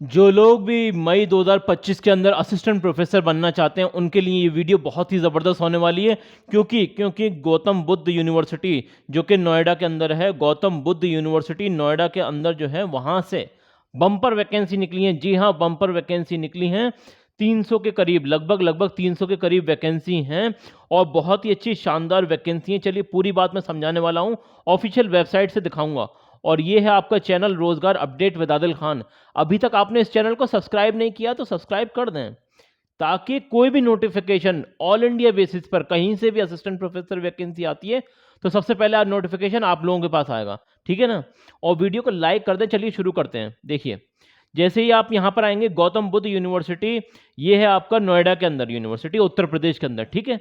जो लोग भी मई 2025 के अंदर असिस्टेंट प्रोफेसर बनना चाहते हैं उनके लिए ये वीडियो बहुत ही ज़बरदस्त होने वाली है, क्योंकि गौतम बुद्ध यूनिवर्सिटी जो कि नोएडा के अंदर है, गौतम बुद्ध यूनिवर्सिटी नोएडा के अंदर जो है वहाँ से बम्पर वैकेंसी निकली है। जी हाँ, बम्पर वैकेंसी निकली हैं। 300 के करीब, लगभग 300 के करीब वैकेंसी हैं और बहुत ही अच्छी शानदार वैकेंसी हैं। चलिए पूरी बात मैं समझाने वाला हूँ, ऑफिशियल वेबसाइट से दिखाऊंगा। और ये है आपका चैनल रोजगार अपडेट विद आदिल खान। अभी तक आपने इस चैनल को सब्सक्राइब नहीं किया तो सब्सक्राइब कर दें, ताकि कोई भी नोटिफिकेशन ऑल इंडिया बेसिस पर कहीं से भी असिस्टेंट प्रोफेसर वैकेंसी आती है तो सबसे पहले नोटिफिकेशन आप लोगों के पास आएगा। ठीक है ना? और वीडियो को लाइक कर दें। चलिए शुरू करते हैं। देखिए, जैसे ही आप यहाँ पर आएंगे, गौतम बुद्ध यूनिवर्सिटी, ये है आपका नोएडा के अंदर यूनिवर्सिटी, उत्तर प्रदेश के अंदर। ठीक है,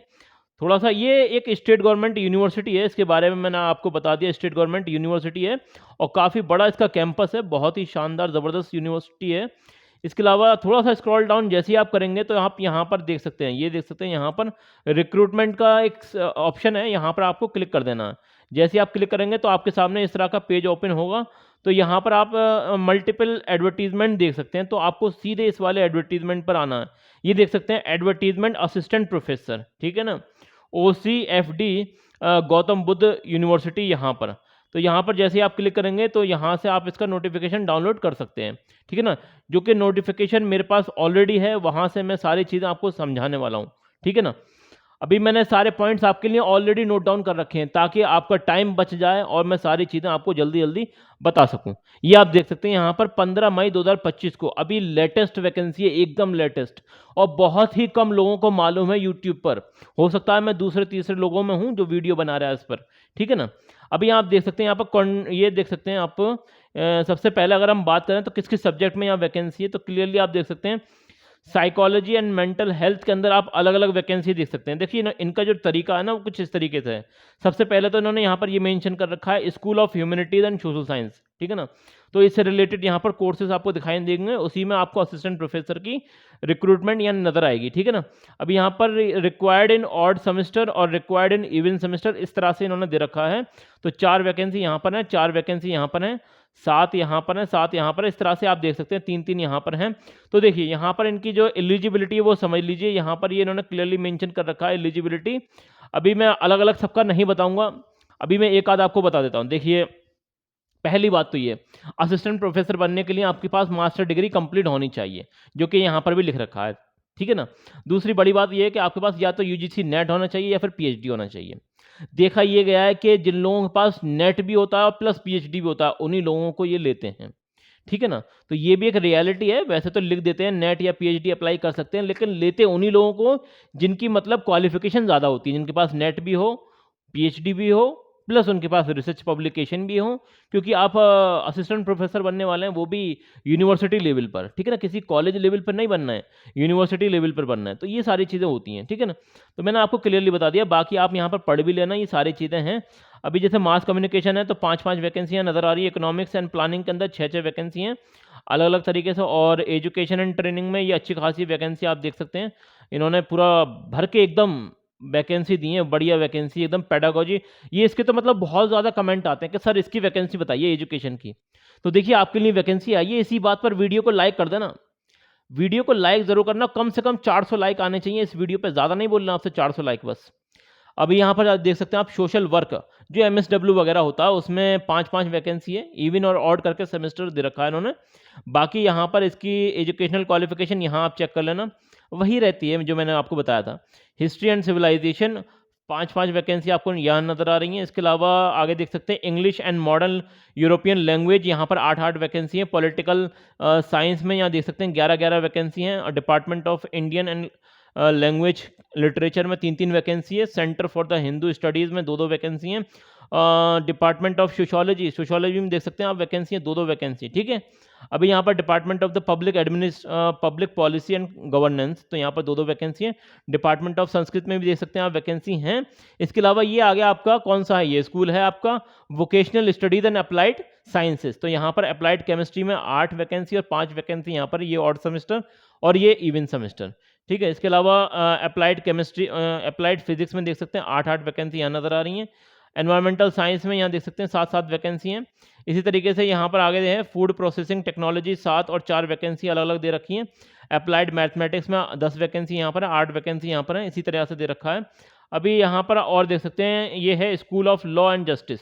थोड़ा सा ये एक स्टेट गवर्नमेंट यूनिवर्सिटी है, इसके बारे में मैंने आपको बता दिया, स्टेट गवर्नमेंट यूनिवर्सिटी है और काफ़ी बड़ा इसका कैंपस है, बहुत ही शानदार ज़बरदस्त यूनिवर्सिटी है। इसके अलावा थोड़ा सा स्क्रॉल डाउन जैसे ही आप करेंगे तो आप यहाँ पर देख सकते हैं, ये देख सकते हैं यहाँ पर रिक्रूटमेंट का एक ऑप्शन है, यहाँ पर आपको क्लिक कर देना है। जैसे ही आप क्लिक करेंगे तो आपके सामने इस तरह का पेज ओपन होगा। तो यहाँ पर आप मल्टीपल एडवर्टीजमेंट देख सकते हैं, तो आपको सीधे इस वाले एडवर्टीजमेंट पर आना है। ये देख सकते हैं एडवर्टीजमेंट असिस्टेंट प्रोफेसर, ठीक है ना, OCFD गौतम बुद्ध यूनिवर्सिटी यहाँ पर। तो यहाँ पर जैसे ही आप क्लिक करेंगे तो यहाँ से आप इसका नोटिफिकेशन डाउनलोड कर सकते हैं। ठीक है ना? जो कि नोटिफिकेशन मेरे पास ऑलरेडी है, वहाँ से मैं सारी चीज़ें आपको समझाने वाला हूँ। ठीक है ना? अभी मैंने सारे पॉइंट्स आपके लिए ऑलरेडी नोट डाउन कर रखे हैं, ताकि आपका टाइम बच जाए और मैं सारी चीज़ें आपको जल्दी जल्दी बता सकूं। ये आप देख सकते हैं यहाँ पर 15 मई 2025 को अभी लेटेस्ट वैकेंसी है, एकदम लेटेस्ट, और बहुत ही कम लोगों को मालूम है यूट्यूब पर। हो सकता है मैं दूसरे तीसरे लोगों में हूँ जो वीडियो बना रहा है इस पर। ठीक है ना? अभी आप देख सकते हैं यहाँ पर ये देख सकते हैं आप, सबसे पहले अगर हम बात करें तो किस किस सब्जेक्ट में यहाँ वैकेंसी है, तो क्लियरली आप देख सकते हैं साइकोलॉजी एंड मेंटल हेल्थ के अंदर आप अलग अलग वैकेंसी देख सकते हैं। देखिए ना, इनका जो तरीका है ना वो कुछ इस तरीके से है। सबसे पहले तो इन्होंने यहाँ पर ये मेंशन कर रखा है school of humanities and social science. ठीक है ना? तो इससे रिलेटेड यहाँ पर कोर्सेज आपको दिखाई देंगे, उसी में आपको असिस्टेंट प्रोफेसर की रिक्रूटमेंट यहाँ नजर आएगी। ठीक है ना? अभी यहाँ पर रिक्वायर्ड इन ऑड सेमेस्टर और रिक्वायर्ड इन इवन सेमेस्टर, इस तरह से इन्होंने दे रखा है। तो 4 वैकेंसी यहाँ पर है, 4 वैकेंसी यहाँ पर है, 7 यहाँ पर है, 7 यहाँ पर है, इस तरह से आप देख सकते हैं 3-3 यहाँ पर हैं। तो देखिए यहाँ पर इनकी जो एलिजिबिलिटी है वो समझ लीजिए, यहाँ पर ये इन्होंने क्लियरली मेंशन कर रखा है एलिजिबिलिटी। अभी मैं अलग अलग सबका नहीं बताऊंगा, अभी मैं एक आध आपको बता देता हूँ। देखिए, पहली बात तो ये, असिस्टेंट प्रोफेसर बनने के लिए आपके पास मास्टर डिग्री कंप्लीट होनी चाहिए, जो कि यहाँ पर भी लिख रखा है। ठीक है ना? दूसरी बड़ी बात ये है कि आपके पास या तो UGC नेट होना चाहिए या फिर PhD होना चाहिए। देखा ये गया है कि जिन लोगों के पास नेट भी होता है और प्लस PhD भी होता है, उन्हीं लोगों को ये लेते हैं। ठीक है ना? तो ये भी एक रियलिटी है। वैसे तो लिख देते हैं नेट या PhD अप्लाई कर सकते हैं, लेकिन लेते उन्हीं लोगों को जिनकी मतलब क्वालिफिकेशन ज़्यादा होती है, जिनके पास नेट भी हो, PhD भी हो, प्लस उनके पास रिसर्च पब्लिकेशन भी हो। क्योंकि आप असिस्टेंट प्रोफेसर बनने वाले हैं, वो भी यूनिवर्सिटी लेवल पर। ठीक है ना? किसी कॉलेज लेवल पर नहीं बनना है, यूनिवर्सिटी लेवल पर बनना है। तो ये सारी चीज़ें होती हैं। ठीक है ना? तो मैंने आपको क्लियरली बता दिया, बाकी आप यहाँ पर पढ़ भी लेना, ये सारी चीज़ें हैं। अभी जैसे मास कम्युनिकेशन है तो 5-5 वैकेंसियाँ नज़र आ रही है, इकोनॉमिक्स एंड प्लानिंग के अंदर 6-6 वैकेंसी हैं अलग अलग तरीके से, और एजुकेशन एंड ट्रेनिंग में ये अच्छी खासी वैकेंसी आप देख सकते हैं। इन्होंने पूरा भर के एकदम वैकेंसी दी है, बढ़िया वैकेंसी एकदम। पेडागोजी, ये इसके तो मतलब बहुत ज़्यादा कमेंट आते हैं कि सर इसकी वैकेंसी बताइए एजुकेशन की। तो देखिए आपके लिए वैकेंसी आई है, इसी बात पर वीडियो को लाइक कर देना। वीडियो को लाइक ज़रूर करना, कम से कम 400 लाइक आने चाहिए इस वीडियो पे, ज़्यादा नहीं बोलना आपसे, 400 लाइक बस। अभी यहाँ पर आप देख सकते हैं आप सोशल वर्क, जो MSW वगैरह होता है उसमें 5-5 वैकेंसी है, इवन और ऑड करके सेमेस्टर दे रखा है इन्होंने। बाकी यहाँ पर इसकी एजुकेशनल क्वालिफिकेशन यहाँ आप चेक कर लेना, वही रहती है जो मैंने आपको बताया था। हिस्ट्री एंड सिविलाइजेशन 5-5 वैकेंसी आपको यहाँ नज़र आ रही हैं। इसके अलावा आगे देख सकते हैं English and modern European language, यहाँ पर 8-8 वैकेंसी है। पॉलिटिकल साइंस में यहाँ देख सकते हैं 11-11 वैकेंसी हैं, और department of Indian and language literature में 3-3 वैकेंसी है। Centre for the Hindu studies में 2-2 वैकेंसी हैं। डिपार्टमेंट ऑफ सोशोलॉजी में देख सकते हैं आप वैकेंसी है, 2-2 वैकेंसी। ठीक है? अभी यहाँ पर department of the public policy and governance, तो यहाँ पर 2-2 वैकेंसी है। डिपार्टमेंट ऑफ संस्कृत में भी देख सकते हैं आप वैकेंसी हैं। इसके अलावा ये आ गया आपका, कौन सा है ये स्कूल, है आपका vocational studies and applied sciences. तो यहाँ पर अप्लाइड केमिस्ट्री में 8 वैकेंसी और 5 वैकेंसी यहाँ पर, ये ऑड सेमेस्टर और ये इवन सेमेस्टर। ठीक है? इसके अलावा अप्लाइड केमिस्ट्री, अप्लाइड फिजिक्स में देख सकते हैं 8-8 वैकेंसी यहाँ नज़र आ रही हैं। एनवायरमेंटल साइंस में यहाँ देख सकते हैं 7 वैकेंसी हैं। इसी तरीके से यहाँ पर आगे है फूड प्रोसेसिंग टेक्नोलॉजी 7 और 4 वैकेंसी अलग अलग दे रखी हैं। अप्लाइड मैथमेटिक्स में 10 वैकेंसी यहाँ पर है, 8 वैकेंसी यहाँ पर है, इसी तरह से दे रखा है। अभी यहाँ पर और देख सकते हैं ये है school of law and justice.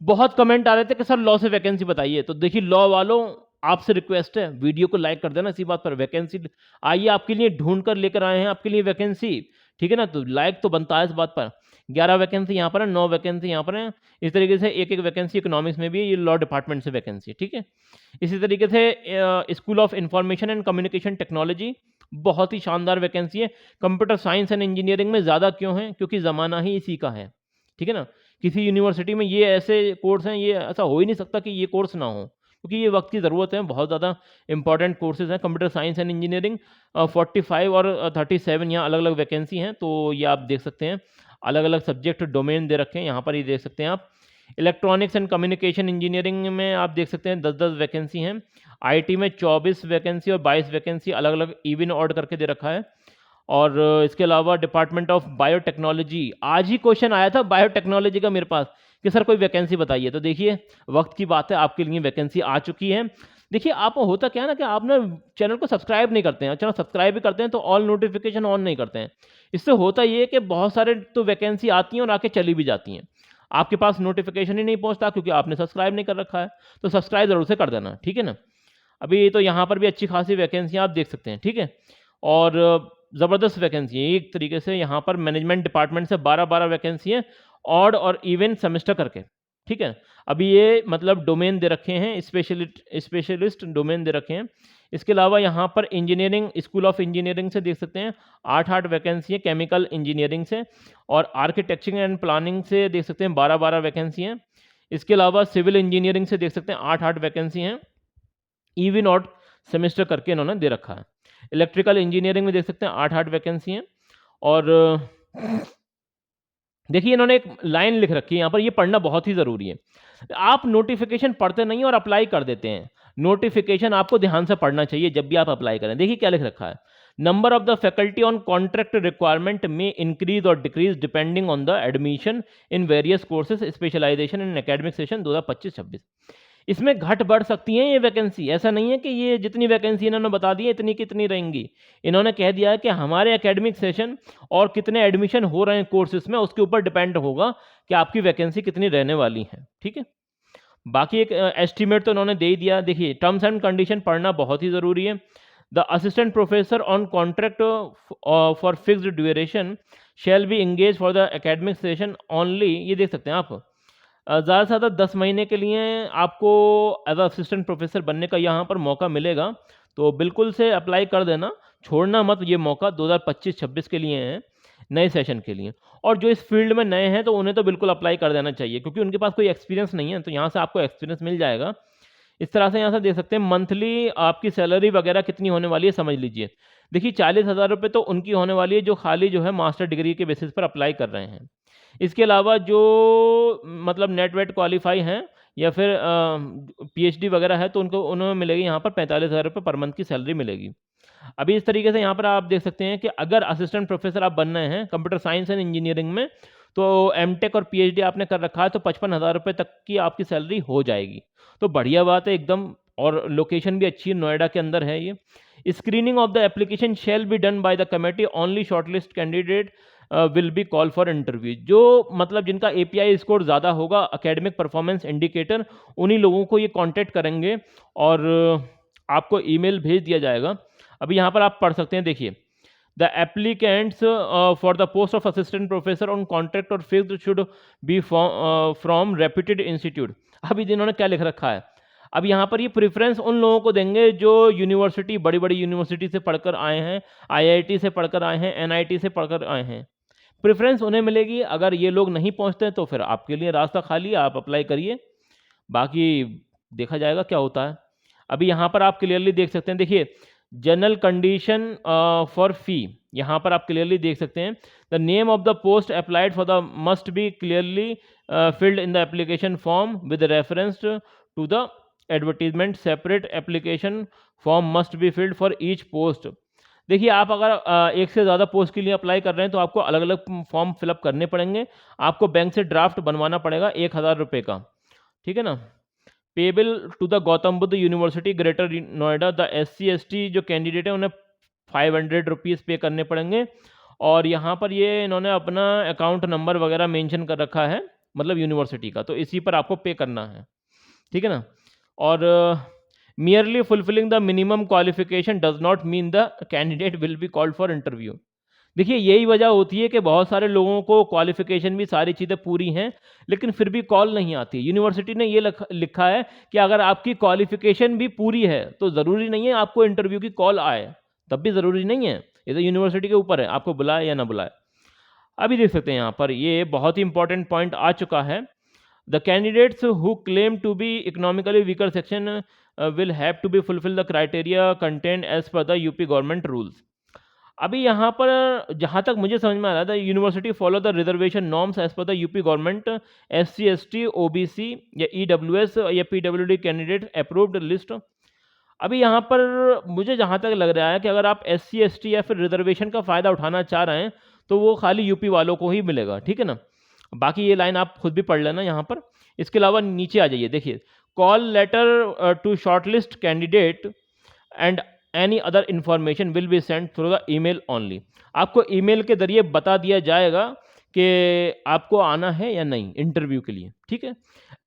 बहुत कमेंट आ रहे थे कि सर लॉ से वैकेंसी बताइए, तो देखिए लॉ वालों आपसे रिक्वेस्ट है वीडियो को लाइक कर देना इसी बात पर। वैकेंसी आइए आपके लिए ढूंढ कर लेकर आए हैं आपके लिए वैकेंसी, ठीक है ना, तो लाइक तो बनता है इस बात पर। 11 वैकेंसी यहाँ पर है, 9 वैकेंसी यहाँ पर है। इस तरीके से एक एक वैकेंसी इकोनॉमिक्स में भी है, ये लॉ डिपार्टमेंट से वैकेंसी, ठीक है। इसी तरीके से school of information and communication technology, बहुत ही शानदार वैकेंसी है। कंप्यूटर साइंस एंड इंजीनियरिंग में ज़्यादा क्यों है, क्योंकि ज़माना ही इसी का है, ठीक है ना। किसी यूनिवर्सिटी में ये ऐसे कोर्स हैं, ये ऐसा हो ही नहीं सकता कि ये कोर्स ना हो, क्योंकि ये वक्त की ज़रूरत है। बहुत ज़्यादा इंपॉर्टेंट कोर्सेज हैं कंप्यूटर साइंस एंड इंजीनियरिंग। 45 और 37 यहाँ अलग अलग वैकेंसी हैं, तो ये आप देख सकते हैं। अलग अलग सब्जेक्ट डोमेन दे रखे हैं यहाँ पर, ये देख सकते हैं आप। इलेक्ट्रॉनिक्स एंड कम्युनिकेशन इंजीनियरिंग में आप देख सकते हैं 10-10 वैकेंसी हैं। आईटी में 24 वैकेंसी और 22 वैकेंसी अलग अलग इवन ऑड करके दे रखा है। और इसके अलावा डिपार्टमेंट ऑफ बायोटेक्नोलॉजी, आज ही क्वेश्चन आया था बायोटेक्नोलॉजी का मेरे पास कि सर कोई वैकेंसी बताइए, तो देखिए वक्त की बात है, आपके लिए वैकेंसी आ चुकी है। देखिए आप होता क्या है ना कि आप ना चैनल को सब्सक्राइब नहीं करते हैं, चैनल सब्सक्राइब भी करते हैं तो ऑल नोटिफिकेशन ऑन नहीं करते हैं। इससे होता ये है कि बहुत सारे तो वैकेंसी आती हैं और आके चली भी जाती हैं, आपके पास नोटिफिकेशन ही नहीं पहुंचता क्योंकि आपने सब्सक्राइब नहीं कर रखा है। तो सब्सक्राइब जरूर से कर देना, ठीक है ना। अभी तो यहाँ पर भी अच्छी खासी वैकेंसी आप देख सकते हैं, ठीक है। और ज़बरदस्त वैकेंसी है एक तरीके से। यहाँ पर मैनेजमेंट डिपार्टमेंट से 12-12 वैकेंसी है, ऑड और इवन सेमेस्टर करके, ठीक है। अभी ये मतलब डोमेन दे रखे हैं, स्पेशलिस्ट डोमेन दे रखे हैं। इसके अलावा यहाँ पर इंजीनियरिंग, स्कूल ऑफ इंजीनियरिंग से देख सकते हैं 8-8 वैकेंसी है, केमिकल इंजीनियरिंग से। और आर्किटेक्चर एंड प्लानिंग से देख सकते हैं 12-12 वैकेंसी हैं। इसके अलावा सिविल इंजीनियरिंग से देख सकते हैं 8-8 वैकेंसी हैं, इवन ऑड सेमेस्टर करके इन्होंने दे रखा है। इलेक्ट्रिकल इंजीनियरिंग में देख सकते हैं 8-8 वैकेंसी हैं। और देखिए इन्होंने एक लाइन लिख रखी है यहाँ पर, ये पढ़ना बहुत ही ज़रूरी है। आप नोटिफिकेशन पढ़ते नहीं और अप्लाई कर देते हैं। नोटिफिकेशन आपको ध्यान से पढ़ना चाहिए जब भी आप अप्लाई करें। देखिए क्या लिख रखा है, number of the faculty on contract requirement may increase or decrease depending on the admission in various courses specialisation in academic session 2025-26। इसमें घट बढ़ सकती हैं ये वैकेंसी, ऐसा नहीं है कि ये जितनी वैकेंसी इन्होंने बता दी है इतनी कितनी रहेंगी। इन्होंने कह दिया है कि हमारे एकेडमिक सेशन और कितने एडमिशन हो रहे हैं कोर्सेज में उसके ऊपर डिपेंड होगा कि आपकी वैकेंसी कितनी रहने वाली है, ठीक है। बाकी एक एस्टिमेट तो इन्होंने दे ही दिया। देखिए टर्म्स एंड कंडीशन पढ़ना बहुत ही ज़रूरी है। The assistant professor on contract for fixed duration shall be engage for the academic session only, ये देख सकते हैं आप। ज़्यादा से ज़्यादा 10 महीने के लिए आपको एज असिस्टेंट प्रोफेसर बनने का यहाँ पर मौका मिलेगा, तो बिल्कुल से अप्लाई कर देना, छोड़ना मत। ये मौका 2025-26 के लिए है, नए सेशन के लिए। और जो इस फील्ड में नए हैं तो उन्हें तो बिल्कुल अप्लाई कर देना चाहिए, क्योंकि उनके पास कोई एक्सपीरियंस नहीं है, तो यहाँ से आपको एक्सपीरियंस मिल जाएगा। इस तरह से यहाँ से देख सकते हैं मंथली आपकी सैलरी वगैरह कितनी होने वाली है समझ लीजिए। देखिए 40,000 रुपये तो उनकी होने वाली है जो खाली जो है मास्टर डिग्री के बेसिस पर अप्लाई कर रहे हैं। इसके अलावा जो मतलब नेट वेट क्वालिफाई हैं या फिर पीएचडी वगैरह है तो उनको उन्हें मिलेगी यहाँ पर 45,000 रुपये पर मंथ की सैलरी मिलेगी। अभी इस तरीके से यहाँ पर आप देख सकते हैं कि अगर असिस्टेंट प्रोफेसर आप बन रहे हैं कंप्यूटर साइंस एंड इंजीनियरिंग में, तो एमटेक और पीएचडी आपने कर रखा है तो 55,000 रुपये तक की आपकी सैलरी हो जाएगी। तो बढ़िया बात है एकदम, और लोकेशन भी अच्छी है, नोएडा के अंदर है ये। Screening of the application shall be done by the committee, only shortlist candidate will be call for interview. जो मतलब जिनका एपीआई स्कोर ज़्यादा होगा, एकेडमिक परफॉर्मेंस इंडिकेटर, उन्हीं लोगों को ये कांटेक्ट करेंगे और आपको ईमेल भेज दिया जाएगा। अभी यहाँ पर आप पढ़ सकते हैं, देखिए the applicants for the post of assistant professor on contract और fixed should be from reputed institute. अभी जिन्होंने क्या लिख रखा है, अब यहाँ पर ये प्रेफरेंस उन लोगों को देंगे जो यूनिवर्सिटी, बड़ी बड़ी यूनिवर्सिटी से पढ़कर आए हैं, आईआईटी से पढ़कर आए हैं, एनआईटी से पढ़कर आए हैं। प्रेफरेंस उन्हें मिलेगी। अगर ये लोग नहीं पहुँचते तो फिर आपके लिए रास्ता खाली है, आप अप्लाई करिए, बाकी देखा जाएगा क्या होता है। अभी यहाँ पर आप क्लियरली देख सकते हैं, देखिए जनरल कंडीशन फॉर फी, यहाँ पर आप क्लियरली देख सकते हैं। The name of the post applied for the must be clearly filled in the application form with reference to the advertisement. Separate application form must be filled for each post. देखिए, आप अगर एक से ज़्यादा post के लिए apply कर रहे हैं तो आपको अलग-अलग फॉर्म फिलअप करने पड़ेंगे। आपको बैंक से ड्राफ्ट बनवाना पड़ेगा ₹1000 का, ठीक है ना? Payable to the Gautam Buddha University Greater Noida, the SC/ST जो कैंडिडेट है उन्हें ₹500 पे करने पड़ेंगे। और यहाँ पर ये इन्होंने अपना अकाउंट नंबर वगैरह मेंशन कर रखा है, मतलब यूनिवर्सिटी का, तो इसी पर आपको पे करना है, ठीक है ना? और merely fulfilling the minimum qualification does not mean the candidate will be called for interview। देखिए, यही वजह होती है कि बहुत सारे लोगों को क्वालिफिकेशन भी सारी चीज़ें पूरी हैं, लेकिन फिर भी कॉल नहीं आती। यूनिवर्सिटी ने ये लिखा है कि अगर आपकी क्वालिफिकेशन भी पूरी है तो ज़रूरी नहीं है आपको इंटरव्यू की कॉल आए, तब भी ज़रूरी नहीं है। ये तो यूनिवर्सिटी के ऊपर है, आपको बुलाए या ना बुलाए। अभी देख सकते हैं यहाँ पर ये बहुत ही इंपॉर्टेंट पॉइंट आ चुका है। The candidates who claim to be economically weaker section will have to be fulfil the criteria content as per the UP government rules. अभी यहाँ पर जहाँ तक मुझे समझ में आ रहा था, university follow the reservation norms as per the UP government SC/ST OBC या EWS या PWD कैंडिडेट अप्रूव्ड लिस्ट। अभी यहाँ पर मुझे जहाँ तक लग रहा है कि अगर आप SC/ST या फिर रिजर्वेशन का फ़ायदा उठाना चाह रहे हैं तो वो खाली यूपी वालों को ही मिलेगा, ठीक है ना? बाकी ये लाइन आप खुद भी पढ़ लेना यहाँ पर। इसके अलावा नीचे आ जाइए, देखिए, call letter to shortlist candidate and any other information will be send through the email only. आपको ईमेल के जरिए बता दिया जाएगा कि आपको आना है या नहीं इंटरव्यू के लिए, ठीक है?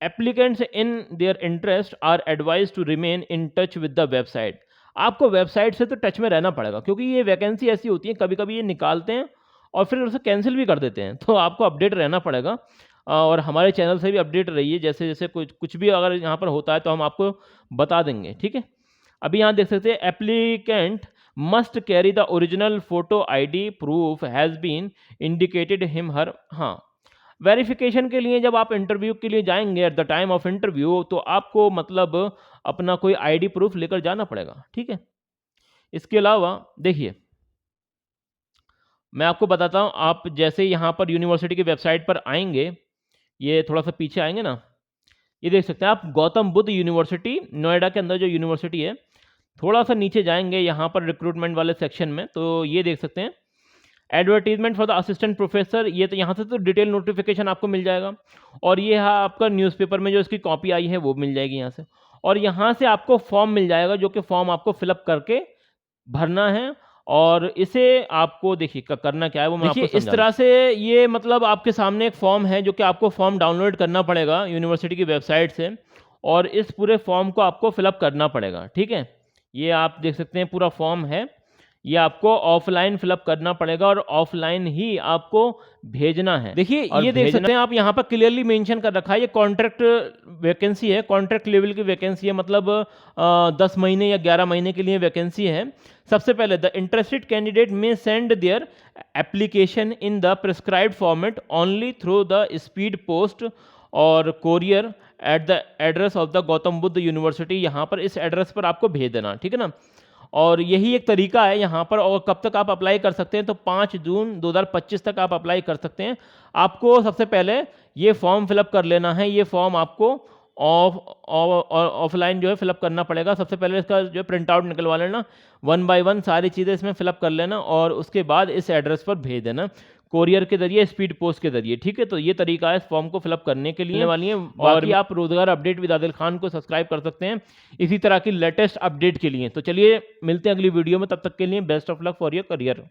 Applicants in their interest are advise to remain in touch with the website. आपको वेबसाइट से तो टच में रहना पड़ेगा, क्योंकि ये वैकेंसी ऐसी होती है, कभी कभी ये निकालते हैं और फिर उसे कैंसिल भी कर देते हैं, तो आपको अपडेट रहना पड़ेगा। और हमारे चैनल से भी अपडेट रहिए, जैसे जैसे कुछ कुछ भी अगर यहाँ पर होता है तो हम आपको बता देंगे, ठीक है? अभी यहाँ देख सकते हैं, applicant must carry the original photo ID proof has been indicated him her. हाँ, वेरिफिकेशन के लिए जब आप इंटरव्यू के लिए जाएंगे at the time of interview, तो आपको मतलब अपना कोई ID प्रूफ लेकर जाना पड़ेगा, ठीक है? इसके अलावा देखिए, मैं आपको बताता हूँ, आप जैसे यहाँ पर यूनिवर्सिटी की वेबसाइट पर आएंगे, ये थोड़ा सा पीछे आएंगे ना, ये देख सकते हैं आप, गौतम बुद्ध यूनिवर्सिटी नोएडा के अंदर जो यूनिवर्सिटी है, थोड़ा सा नीचे जाएंगे यहाँ पर रिक्रूटमेंट वाले सेक्शन में, तो ये देख सकते हैं advertisement for the assistant professor. ये तो यहाँ से तो डिटेल नोटिफिकेशन आपको मिल जाएगा, और ये है आपका न्यूज़पेपर में जो इसकी कॉपी आई है वो मिल जाएगी यहाँ से। और यहाँ से आपको फॉर्म मिल जाएगा, जो कि फॉर्म आपको फिलअप करके भरना है। और इसे आपको देखिए करना क्या है वो मैं आपको इस तरह से, ये मतलब आपके सामने एक फॉर्म है जो कि आपको फॉर्म डाउनलोड करना पड़ेगा यूनिवर्सिटी की वेबसाइट से, और इस पूरे फॉर्म को आपको फिलअप करना पड़ेगा, ठीक है? ये आप देख सकते हैं पूरा फॉर्म है, ये आपको ऑफलाइन फिलअप करना पड़ेगा और ऑफलाइन ही आपको भेजना है। देखिए, ये देख सकते हैं आप, यहाँ पर क्लियरली मेंशन कर रखा है, ये कॉन्ट्रैक्ट वैकेंसी है, कॉन्ट्रैक्ट लेवल की वैकेंसी है, मतलब 10 महीने या 11 महीने के लिए वैकेंसी है। सबसे पहले, the interested candidate may send their application in the prescribed format only through the speed post और courier at the address of the Gautam Buddha University. यहाँ पर इस एड्रेस पर आपको भेज देना, ठीक है ना? और यही एक तरीका है यहाँ पर। और कब तक आप अप्लाई कर सकते हैं, तो 5 जून 2025 तक आप अप्लाई कर सकते हैं। आपको सबसे पहले ये फॉर्म फिलअप कर लेना है, ये फॉर्म आपको ऑफलाइन जो है फिलअप करना पड़ेगा। सबसे पहले इसका जो प्रिंट आउट निकलवा लेना, 1 बाय 1 सारी चीज़ें इसमें फिलअप कर लेना, और उसके बाद इस एड्रेस पर भेज देना, कोरियर के जरिए, स्पीड पोस्ट के जरिए, ठीक है? तो ये तरीका है इस फॉर्म को फिलअप करने के लिए वाली है। और आप रोजगार अपडेट विद आदिल खान को सब्सक्राइब कर सकते हैं इसी तरह की लेटेस्ट अपडेट के लिए। तो चलिए मिलते हैं अगली वीडियो में, तब तक के लिए best of luck for your career.